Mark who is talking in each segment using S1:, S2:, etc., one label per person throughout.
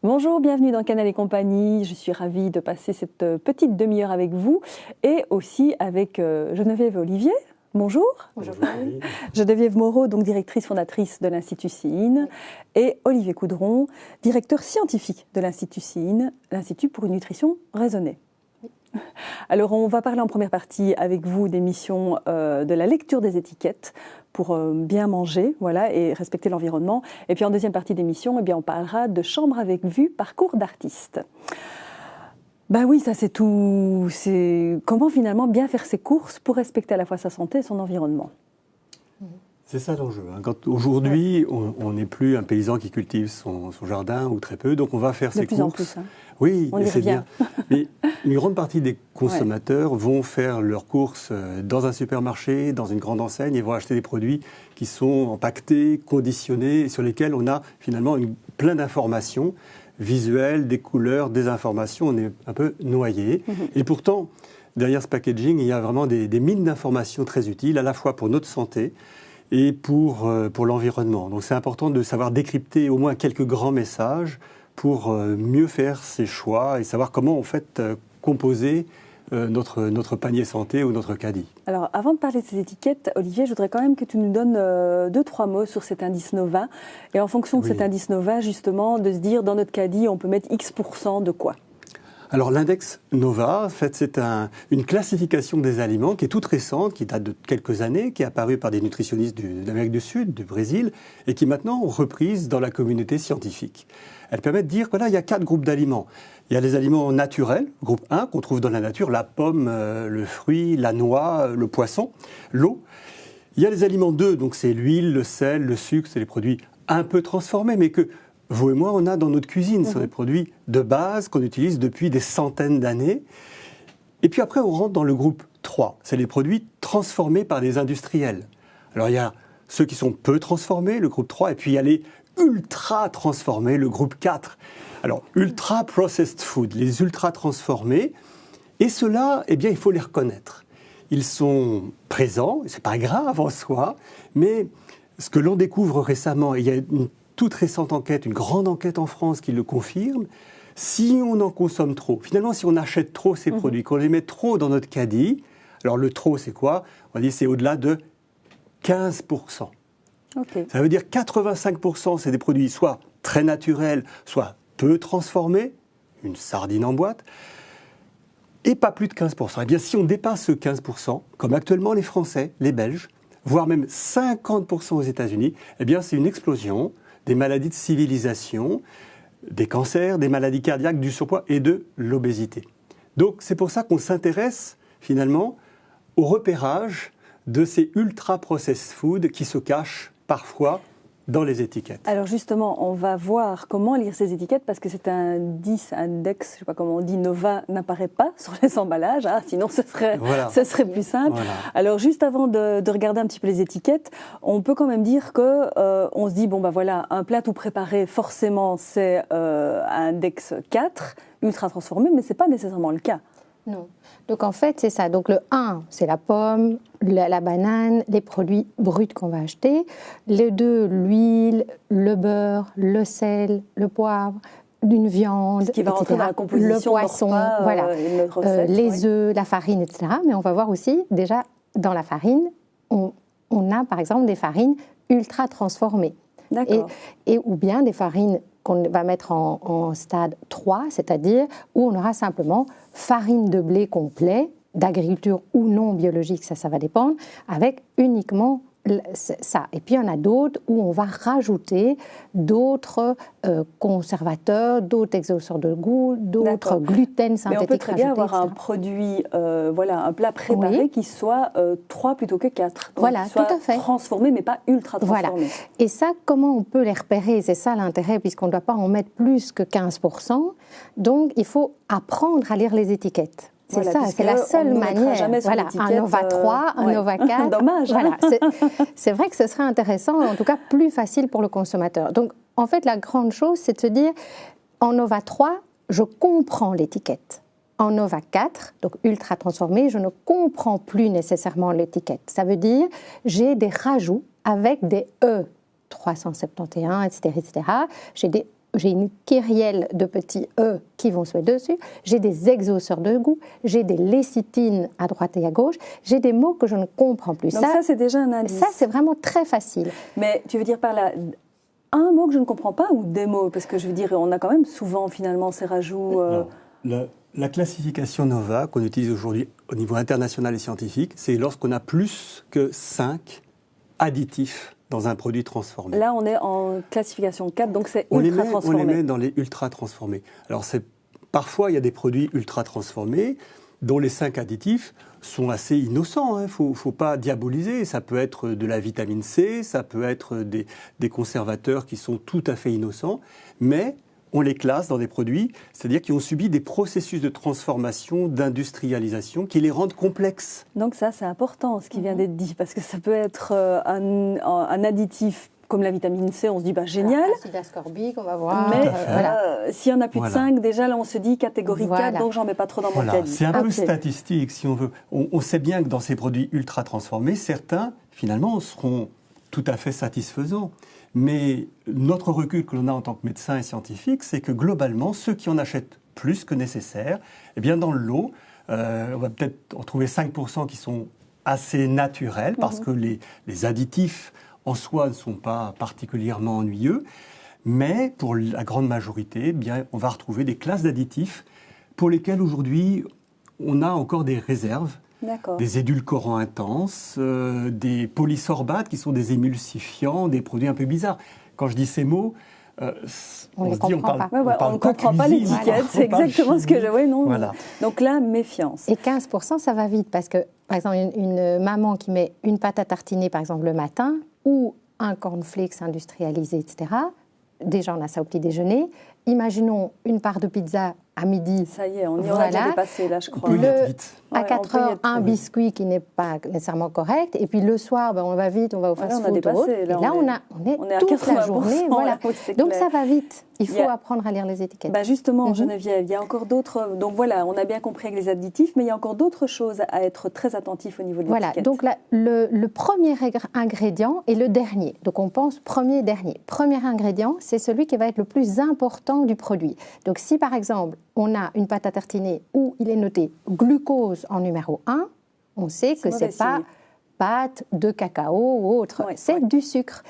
S1: Bonjour, bienvenue dans Canal & Compagnie. Je suis ravie de passer cette petite demi-heure avec vous et aussi avec Geneviève et Olivier. Bonjour.
S2: Bonjour.
S1: Geneviève Moreau, donc directrice fondatrice de l'Institut CIIN, et Olivier Coudron, directeur scientifique de l'Institut CIIN, l'Institut pour une nutrition raisonnée. Alors, on va parler en première partie avec vous des missions de la lecture des étiquettes pour bien manger, voilà, et respecter l'environnement. Et puis en deuxième partie d'émission, eh bien, on parlera de chambre avec vue, parcours d'artiste. Ben oui, ça c'est tout. C'est comment finalement bien faire ses courses pour respecter à la fois sa santé et son environnement.
S2: C'est ça l'enjeu. Aujourd'hui, on n'est plus un paysan qui cultive son jardin ou très peu, donc on va faire ses courses.
S1: De plus en plus. Hein.
S2: Oui, c'est bien. Mais une grande partie des consommateurs vont faire leurs courses dans un supermarché, dans une grande enseigne, et vont acheter des produits qui sont empaquetés, conditionnés, et sur lesquels on a finalement plein d'informations visuelles, des couleurs, des informations. On est un peu noyé. Et pourtant, derrière ce packaging, il y a vraiment des mines d'informations très utiles, à la fois pour notre santé et pour l'environnement. Donc c'est important de savoir décrypter au moins quelques grands messages pour mieux faire ses choix et savoir comment en fait composer notre panier santé ou notre caddie.
S1: Alors avant de parler de ces étiquettes, Olivier, je voudrais quand même que tu nous donnes 2-3 mots sur cet indice Nova. Et en fonction de cet indice Nova, justement, de se dire dans notre caddie, on peut mettre X% de quoi ?
S2: Alors l'index Nova, en fait, c'est une classification des aliments qui est toute récente, qui date de quelques années, qui est apparue par des nutritionnistes d'Amérique du Sud, du Brésil, et qui est maintenant reprise dans la communauté scientifique. Elle permet de dire que là, il y a 4 groupes d'aliments. Il y a les aliments naturels, groupe 1, qu'on trouve dans la nature, la pomme, le fruit, la noix, le poisson, l'eau. Il y a les aliments 2, donc c'est l'huile, le sel, le sucre, c'est les produits un peu transformés, mais que vous et moi, on a dans notre cuisine. Ce sont des produits de base qu'on utilise depuis des centaines d'années. Et puis après, on rentre dans le groupe 3. C'est les produits transformés par des industriels. Alors, il y a ceux qui sont peu transformés, le groupe 3, et puis il y a les ultra transformés, le groupe 4. Alors, ultra processed food, les ultra transformés. Et ceux-là, eh bien, il faut les reconnaître. Ils sont présents, c'est pas grave en soi, mais ce que l'on découvre récemment, il y a une toute récente enquête, une grande enquête en France qui le confirme, si on en consomme trop, finalement si on achète trop ces produits, qu'on les met trop dans notre caddie, alors le trop c'est quoi ? On va dire c'est au-delà de 15%. Ça veut dire 85% c'est des produits soit très naturels, soit peu transformés, une sardine en boîte, et pas plus de 15%. Eh bien si on dépasse ce 15%, comme actuellement les Français, les Belges, voire même 50% aux États-Unis, eh bien c'est une explosion des maladies de civilisation, des cancers, des maladies cardiaques, du surpoids et de l'obésité. Donc c'est pour ça qu'on s'intéresse finalement au repérage de ces ultra-processed food qui se cachent parfois dans les étiquettes.
S1: Alors justement, on va voir comment lire ces étiquettes parce que c'est un index, je ne sais pas comment on dit, Nova n'apparaît pas sur les emballages, sinon ce serait plus simple. Voilà. Alors juste avant de regarder un petit peu les étiquettes, on peut quand même dire que on se dit bon bah voilà, un plat tout préparé forcément c'est index 4, ultra transformé, mais c'est pas nécessairement le cas.
S3: Non. Donc en fait, c'est ça. Donc le 1, c'est la pomme, la banane, les produits bruts qu'on va acheter. Le 2, l'huile, le beurre, le sel, le poivre, une viande,
S1: ce qui va rentrer dans la composition,
S3: le poisson,
S1: repas,
S3: voilà,
S1: recette,
S3: les œufs, la farine, etc. Mais on va voir aussi, déjà, dans la farine, on a par exemple des farines ultra transformées.
S1: D'accord.
S3: Et ou bien des farines qu'on va mettre en stade 3, c'est-à-dire où on aura simplement farine de blé complet, d'agriculture ou non biologique, ça va dépendre, avec uniquement ça. Et puis il y en a d'autres où on va rajouter d'autres conservateurs, d'autres exhausteurs de goût, d'autres gluten synthétiques.
S1: Mais on peut très bien avoir un produit, un plat préparé qui soit 3 plutôt que 4. Donc
S3: voilà,
S1: qui soit
S3: tout à fait.
S1: Transformé, mais pas ultra transformé.
S3: Voilà. Et ça, comment on peut les repérer ? C'est ça l'intérêt, puisqu'on ne doit pas en mettre plus que 15%. Donc il faut apprendre à lire les étiquettes. C'est ça, c'est la seule manière.
S1: Voilà,
S3: un Nova 3, un Nova 4.
S1: Dommage.
S3: Voilà, c'est vrai que ce serait intéressant, en tout cas plus facile pour le consommateur. Donc, en fait, la grande chose, c'est de se dire, en Nova 3, je comprends l'étiquette. En Nova 4, donc ultra transformé, je ne comprends plus nécessairement l'étiquette. Ça veut dire, j'ai des rajouts avec des E371, etc., etc. J'ai des j'ai une kyrielle de petits E qui vont se mettre dessus, j'ai des exauceurs de goût, j'ai des lécithines à droite et à gauche, j'ai des mots que je ne comprends plus.
S1: Donc ça c'est déjà un indice.
S3: Ça, c'est vraiment très facile.
S1: Mais tu veux dire par là un mot que je ne comprends pas ou des mots? Parce que je veux dire, on a quand même souvent finalement ces rajouts...
S2: La classification NOVA qu'on utilise aujourd'hui au niveau international et scientifique, c'est lorsqu'on a plus que 5 additifs dans un produit transformé.
S1: Là, on est en classification 4, donc c'est ultra transformé.
S2: On les met dans les ultra transformés. Alors, parfois, il y a des produits ultra transformés dont les 5 additifs sont assez innocents. Il ne faut pas diaboliser. Ça peut être de la vitamine C, ça peut être des conservateurs qui sont tout à fait innocents, mais on les classe dans des produits, c'est-à-dire qui ont subi des processus de transformation, d'industrialisation, qui les rendent complexes.
S1: Donc ça, c'est important, ce qui vient d'être dit, parce que ça peut être un additif comme la vitamine C, on se dit génial.
S3: L'acide ascorbique, on va voir.
S1: Mais s'il y en a plus de 5, déjà là on se dit catégorie 4, donc j'en mets pas trop dans mon caddie.
S2: C'est un peu statistique si on veut. On sait bien que dans ces produits ultra transformés, certains finalement seront tout à fait satisfaisants. Mais notre recul que l'on a en tant que médecin et scientifique, c'est que globalement, ceux qui en achètent plus que nécessaire, eh bien dans le lot, on va peut-être en trouver 5% qui sont assez naturels, parce que les additifs en soi ne sont pas particulièrement ennuyeux, mais pour la grande majorité, eh bien, on va retrouver des classes d'additifs pour lesquels aujourd'hui on a encore des réserves. Des édulcorants intenses, des polysorbates qui sont des émulsifiants, des produits un peu bizarres. Quand je dis ces mots, on se dit on parle
S1: on ne comprend pas l'étiquette, c'est exactement ce que je... Oui, non.
S2: Voilà.
S1: Donc là, méfiance.
S3: Et 15%, ça va vite, parce que, par exemple, une maman qui met une pâte à tartiner, par exemple, le matin, ou un cornflakes industrialisé, etc., déjà, on a ça au petit déjeuner. Imaginons une part de pizza à midi.
S1: Ça y est, on y aura déjà dépassé, là, je crois.
S3: À 4 heures, un biscuit qui n'est pas nécessairement correct. Et puis le soir, on va vite, on va au fast-food.
S1: Et là, on est toute la journée.
S3: Voilà. Donc ça va vite. Il faut apprendre à lire les étiquettes.
S1: Justement, Geneviève, il y a encore d'autres... Donc voilà, on a bien compris avec les additifs, mais il y a encore d'autres choses à être très attentif au niveau de l'étiquette.
S3: Voilà, donc là, le premier ingrédient et le dernier. Donc on pense premier, dernier. Premier ingrédient, c'est celui qui va être le plus important du produit. Donc si par exemple, on a une pâte à tartiner où il est noté glucose en numéro 1, on sait que ce n'est pas pâte de cacao ou autre, c'est du sucre.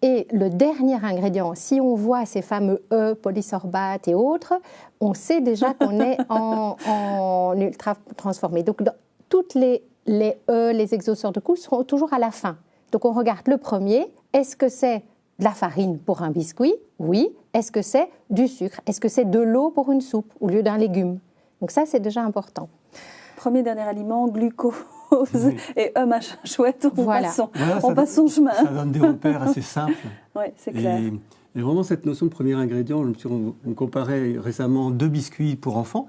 S3: Et le dernier ingrédient, si on voit ces fameux E, polysorbate et autres, on sait déjà qu'on est en ultra transformé. Donc toutes les E, les exauceurs de goût seront toujours à la fin. Donc on regarde le premier, est-ce que c'est de la farine pour un biscuit? Oui. Est-ce que c'est du sucre? Est-ce que c'est de l'eau pour une soupe au lieu d'un légume? Donc ça, c'est déjà important.
S1: Premier, dernier aliment, glucose et machin chouette, on passe son chemin.
S2: Ça donne des repères assez simples.
S1: Oui, c'est clair.
S2: Et vraiment, cette notion de premier ingrédient, on comparait récemment 2 biscuits pour enfants.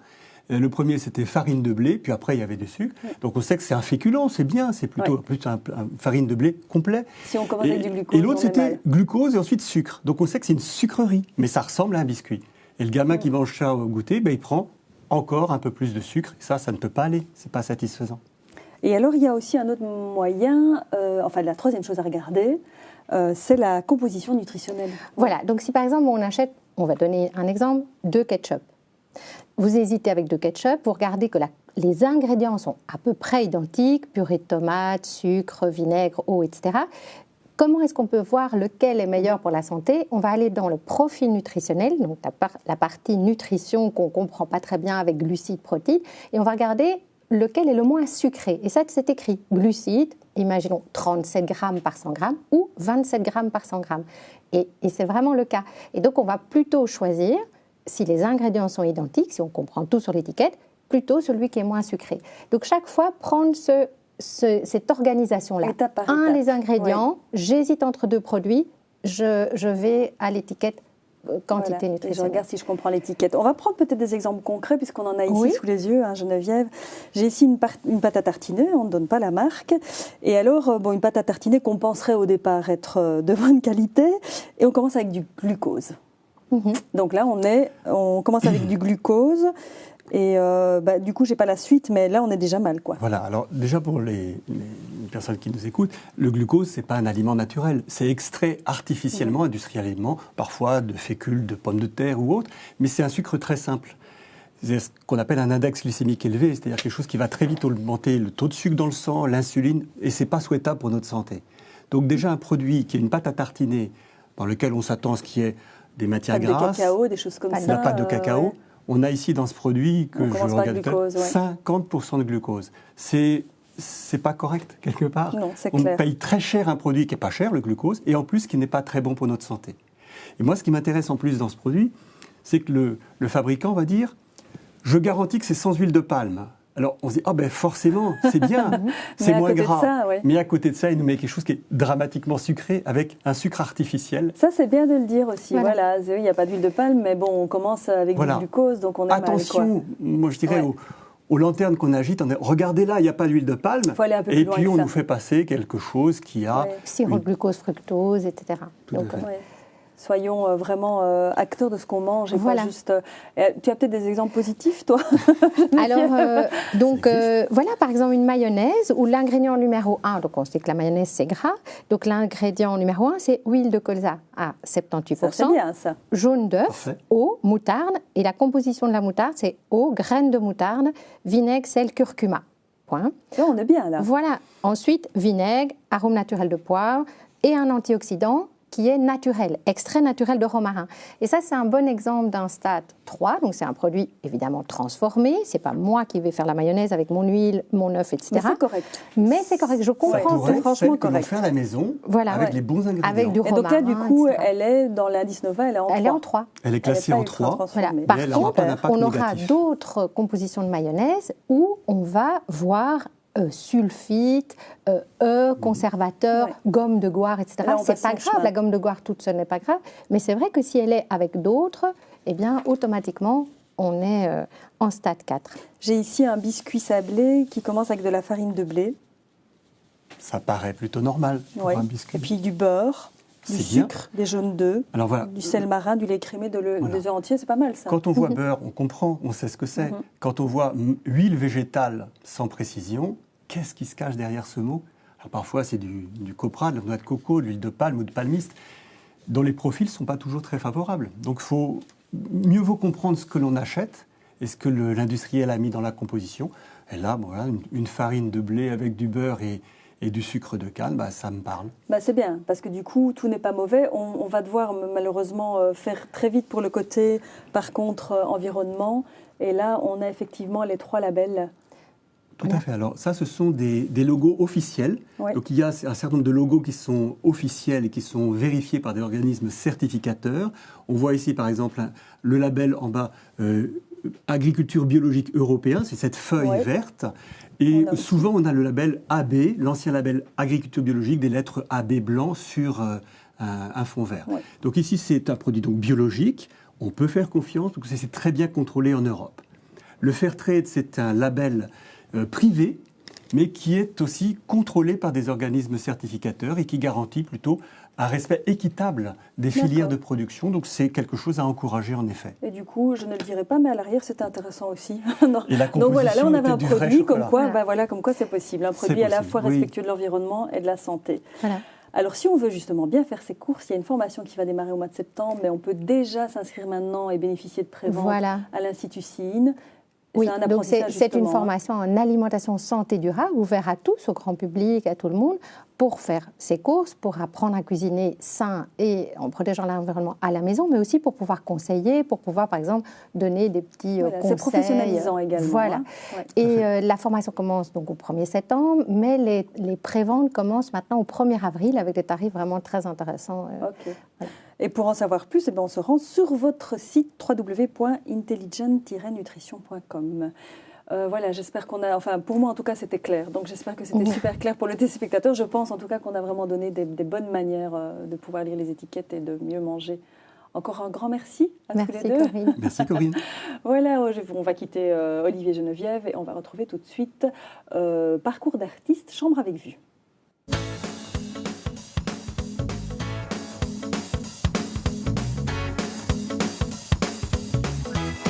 S2: Le premier, c'était farine de blé, puis après, il y avait du sucre. Donc, on sait que c'est un féculent, c'est bien, c'est plutôt plus une farine de blé complet.
S1: Si on commence avec du glucose,
S2: et l'autre, c'était glucose et ensuite sucre. Donc, on sait que c'est une sucrerie, mais ça ressemble à un biscuit. Et le gamin qui mange ça au goûter, il prend encore un peu plus de sucre. Et ça ne peut pas aller, c'est pas satisfaisant.
S1: Et alors, il y a aussi un autre moyen, la troisième chose à regarder, c'est la composition nutritionnelle.
S3: Voilà, donc si par exemple, on achète, on va donner un exemple, 2 ketchup. Vous hésitez avec 2 ketchup, vous regardez que les ingrédients sont à peu près identiques, purée de tomates, sucre, vinaigre, eau, etc. Comment est-ce qu'on peut voir lequel est meilleur pour la santé? On va aller dans le profil nutritionnel, donc la partie nutrition qu'on ne comprend pas très bien avec glucides, protéines, et on va regarder lequel est le moins sucré. Et ça, c'est écrit glucides, imaginons 37 grammes par 100 grammes ou 27 grammes par 100 grammes. Et c'est vraiment le cas. Et donc, on va plutôt choisir, si les ingrédients sont identiques, si on comprend tout sur l'étiquette, plutôt celui qui est moins sucré. Donc, chaque fois, prendre cette organisation-là.
S1: Étape par étape.
S3: Les ingrédients, j'hésite entre 2 produits, je vais à l'étiquette quantité nutritionnelle.
S1: Et je regarde si je comprends l'étiquette. On va prendre peut-être des exemples concrets, puisqu'on en a ici sous les yeux, Geneviève. J'ai ici une pâte à tartiner, on ne donne pas la marque. Et alors, une pâte à tartiner qu'on penserait au départ être de bonne qualité. Et on commence avec du glucose. Donc là, on commence avec du glucose. Et du coup, j'ai pas la suite, mais là, on est déjà mal, quoi.
S2: Voilà. Alors déjà pour les personnes qui nous écoutent, le glucose, c'est pas un aliment naturel. C'est extrait artificiellement, industriellement, parfois de fécule de pommes de terre ou autre, mais c'est un sucre très simple. C'est ce qu'on appelle un index glycémique élevé, c'est-à-dire quelque chose qui va très vite augmenter le taux de sucre dans le sang, l'insuline, et c'est pas souhaitable pour notre santé. Donc déjà un produit qui est une pâte à tartiner, dans lequel on s'attend à ce qu'il y ait des matières grasses,
S1: de cacao, des choses comme ça.
S2: La pâte de cacao.
S1: Ouais.
S2: On a ici dans ce produit que je regarde
S1: glucose,
S2: 50% de glucose. C'est pas correct quelque part.
S1: Non, c'est
S2: on
S1: clair.
S2: paye très cher un produit qui est pas cher, le glucose, et en plus qui n'est pas très bon pour notre santé. Et moi, ce qui m'intéresse en plus dans ce produit, c'est que le fabricant va dire, je garantis que c'est sans huile de palme. Alors on se dit, forcément, c'est bien, c'est moins gras.
S1: Ça, ouais.
S2: Mais à côté de ça, il nous met quelque chose qui est dramatiquement sucré avec un sucre artificiel.
S1: Ça, c'est bien de le dire aussi. Voilà, il n'y a pas d'huile de palme, mais bon, on commence avec du glucose, donc on est
S2: Attention,
S1: mal, quoi.
S2: Moi je dirais aux lanternes qu'on agite, regardez là, il n'y a pas d'huile de palme.
S1: Faut aller un peu
S2: et
S1: plus
S2: puis
S1: loin
S2: on
S1: que
S2: nous fait passer quelque chose qui a...
S3: Sirop de glucose, fructose, etc.
S1: Soyons vraiment acteurs de ce qu'on mange et
S3: voilà.
S1: pas juste... tu as peut-être des exemples positifs, toi?
S3: Alors, voilà par exemple une mayonnaise où l'ingrédient numéro 1, donc on sait que la mayonnaise c'est gras, donc l'ingrédient numéro 1 c'est huile de colza à 78%,
S1: ça, c'est bien, ça.
S3: Jaune d'œuf, eau, moutarde, et la composition de la moutarde c'est eau, graines de moutarde, vinaigre, sel, curcuma. Point.
S1: Et on est bien là.
S3: Voilà. Ensuite, vinaigre, arôme naturel de poivre et un antioxydant qui est naturel, extrait naturel de romarin. Et ça, c'est un bon exemple d'un stade 3. Donc, c'est un produit évidemment transformé. Ce n'est pas moi qui vais faire la mayonnaise avec mon huile, mon œuf, etc.
S1: Mais c'est correct.
S3: Mais c'est correct. Je comprends.
S2: C'est
S1: franchement correct.
S2: faire à la maison avec les bons ingrédients.
S3: Avec du romarin,
S1: et donc là, du coup,
S3: etc.
S1: elle est dans l'indice Nova, elle est en 3.
S3: Elle est en 3.
S2: Elle est classée en 3.
S3: Voilà. Par contre, on aura d'autres compositions de mayonnaise où on va voir sulfite, conservateur, gomme de goire, etc. C'est pas grave, la gomme de goire toute seule n'est pas grave, mais c'est vrai que si elle est avec d'autres, eh bien, automatiquement, on est en stade 4.
S1: J'ai ici un biscuit sablé qui commence avec de la farine de blé.
S2: Ça paraît plutôt normal pour un biscuit.
S1: Et puis du beurre, du sucre, des jaunes d'œufs, du sel marin, du lait écrémé, des œufs entiers, c'est pas mal ça.
S2: Quand on voit beurre, on comprend, on sait ce que c'est. Quand on voit huile végétale sans précision, qu'est-ce qui se cache derrière ce mot? Alors parfois c'est du copra, de la noix de coco, de l'huile de palme ou de palmiste, dont les profils ne sont pas toujours très favorables. Donc mieux vaut comprendre ce que l'on achète et ce que l'industriel a mis dans la composition. Et là, voilà, une farine de blé avec du beurre et du sucre de canne, ça me parle.
S1: C'est bien, parce que du coup, tout n'est pas mauvais. On va devoir malheureusement faire très vite pour le côté, par contre, environnement. Et là, on a effectivement les 3 labels.
S2: Tout à fait. Alors ça, ce sont des logos officiels.
S1: Ouais.
S2: Donc il y a un certain nombre de logos qui sont officiels et qui sont vérifiés par des organismes certificateurs. On voit ici, par exemple, le label en bas, Agriculture biologique européen, c'est cette feuille verte. Et souvent, on a le label AB, l'ancien label Agriculture biologique, des lettres AB blanc sur un fond vert. Ouais. Donc ici, c'est un produit donc biologique. On peut faire confiance, donc c'est très bien contrôlé en Europe. Le Fairtrade, c'est un label privé, mais qui est aussi contrôlé par des organismes certificateurs et qui garantit plutôt un respect équitable des filières de production. Donc c'est quelque chose à encourager en effet.
S1: Et du coup, je ne le dirai pas, mais à l'arrière, c'était intéressant aussi.
S2: Et la composition
S1: donc voilà, là on avait un produit comme quoi,
S2: comme
S1: quoi c'est possible. Un produit à la fois respectueux de l'environnement et de la santé. Voilà. Alors si on veut justement bien faire ses courses, il y a une formation qui va démarrer au mois de septembre, mais on peut déjà s'inscrire maintenant et bénéficier de prévente à l'Institut CIN.
S3: Oui, donc c'est une formation en alimentation santé durable, ouverte à tous, au grand public, à tout le monde, pour faire ses courses, pour apprendre à cuisiner sain et en protégeant l'environnement à la maison, mais aussi pour pouvoir conseiller, pour pouvoir, par exemple, donner des petits conseils.
S1: C'est professionnalisant également.
S3: Voilà.
S1: Hein.
S3: Et la formation commence donc au 1er septembre, mais les préventes commencent maintenant au 1er avril avec des tarifs vraiment très intéressants.
S1: Okay. Voilà. Et pour en savoir plus, on se rend sur votre site www.intelligent-nutrition.com. Voilà, j'espère qu'on a... Enfin, pour moi, en tout cas, c'était clair. Donc, j'espère que c'était super clair pour le téléspectateur. Je pense, en tout cas, qu'on a vraiment donné des bonnes manières de pouvoir lire les étiquettes et de mieux manger. Encore un grand merci à tous les deux.
S3: Corinne.
S2: Merci, Corinne.
S1: Voilà, on va quitter Olivier Geneviève et on va retrouver tout de suite Parcours d'artiste, chambre avec vue.